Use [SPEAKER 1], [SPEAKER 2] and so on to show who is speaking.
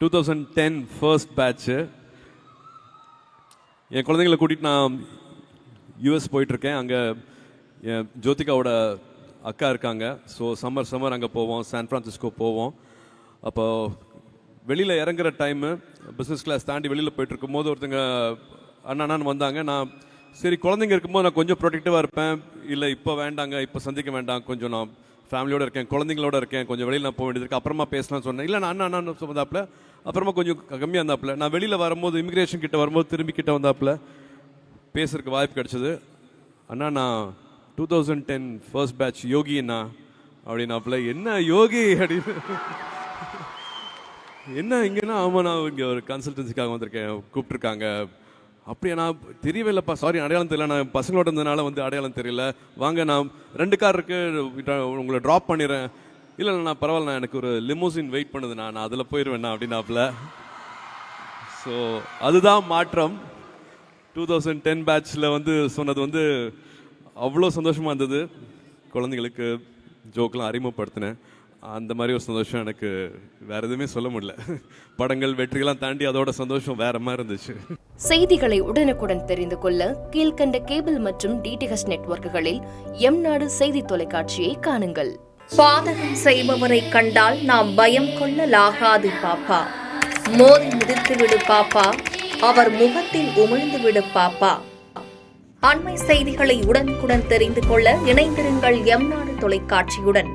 [SPEAKER 1] 2010 first patch. என் குழந்தைங்களை கூட்டிகிட்டு நான் யூஎஸ் போயிட்டுருக்கேன். அங்கே என் ஜோதிகாவோட அக்கா இருக்காங்க. ஸோ சம்மர் அங்கே போவோம், சான் ஃப்ரான்சிஸ்கோ போவோம். அப்போ வெளியில் இறங்குற டைமு பிஸ்னஸ் கிளாஸ் தாண்டி வெளியில் போயிட்டுருக்கும் போது ஒருத்தங்க அண்ணான்னு வந்தாங்க. நான் சரி குழந்தைங்க இருக்கும்போது நான் கொஞ்சம் ப்ரொடெக்டிவாக இருப்பேன். இல்லை இப்போ வேண்டாங்க, இப்போ சந்திக்க வேண்டாம், கொஞ்சம் நான் ஃபேமிலியோடு இருக்கேன், குழந்தைங்களோட இருக்கேன், கொஞ்சம் வெளியில் நான் போக வேண்டியது இருக்குது, அப்புறமா பேசலாம்னு சொன்னேன். இல்லை நான் அண்ணா வந்தாப்புல, அப்புறமா கொஞ்சம் கம்மியாக இருந்தாப்புல. நான் வெளியில் வரும்போது இமிக்ரேஷன் கிட்ட வரும்போது திரும்பி கிட்ட வந்தாப்புல பேசுறதுக்கு வாய்ப்பு கிடச்சிது. அண்ணா நான் 2010 ஃபர்ஸ்ட் பேட்ச் யோகி அண்ணா அப்படின்னாப்புல. என்ன யோகி அப்படின்னு, என்ன இங்கன்னா? ஆமாம், நான் இங்கே ஒரு கன்சல்டன்சிக்காக வந்திருக்கேன், கூப்பிட்ருக்காங்க. அப்படியே நான் தெரியவே இல்லைப்பா, சாரி அடையாளம் தெரியல, நான் பசங்களோட இருந்ததுனால வந்து அடையாளம் தெரியல, வாங்க நான் 2 கார் இருக்குது உங்களை ட்ராப் பண்ணிடுறேன். இல்லை நான் பரவாயில்ல, நான் எனக்கு ஒரு லிமோசின் வெயிட் பண்ணுதுண்ணா, நான் அதில் போயிடுவேண்ணா அப்படின்னாப்புல. ஸோ அதுதான் மாற்றம். 2010 பேட்சில் வந்து சொன்னது வந்து அவ்வளோ சந்தோஷமாக இருந்தது. குழந்தைங்களுக்கு ஜோக்கெலாம் அறிமுகப்படுத்தினேன். அந்த மாதிரி ஒரு சந்தோஷம் எனக்கு வேற எதுவுமே சொல்ல முடியல. படங்கள் வெற்றிகளாம் தாண்டி அதோட சந்தோஷம் வேற மாதிரி இருந்துச்சு.
[SPEAKER 2] செய்திகளை உடனுக்குடன் தெரிந்து கொள்ள கீழ்கண்ட கேபிள் மற்றும் டிடிஹெச் நெட்வொர்க்குகளில் எம் நாடு செய்தி தொலைக்காட்சியை காணுங்கள்.
[SPEAKER 3] பாதகம் செய்பவரை கண்டால் நாம் பயம் கொள்ளலாகாது பாப்பா. மோதி மிதித்து விடு பாப்பா, அவர் முகத்தில் உமிழ்ந்து விடு பாப்பா. அண்மை செய்திகளை உடனுக்குடன் தெரிந்து கொள்ள இணைந்திருங்கள் எம் நாடு தொலைக்காட்சியுடன்.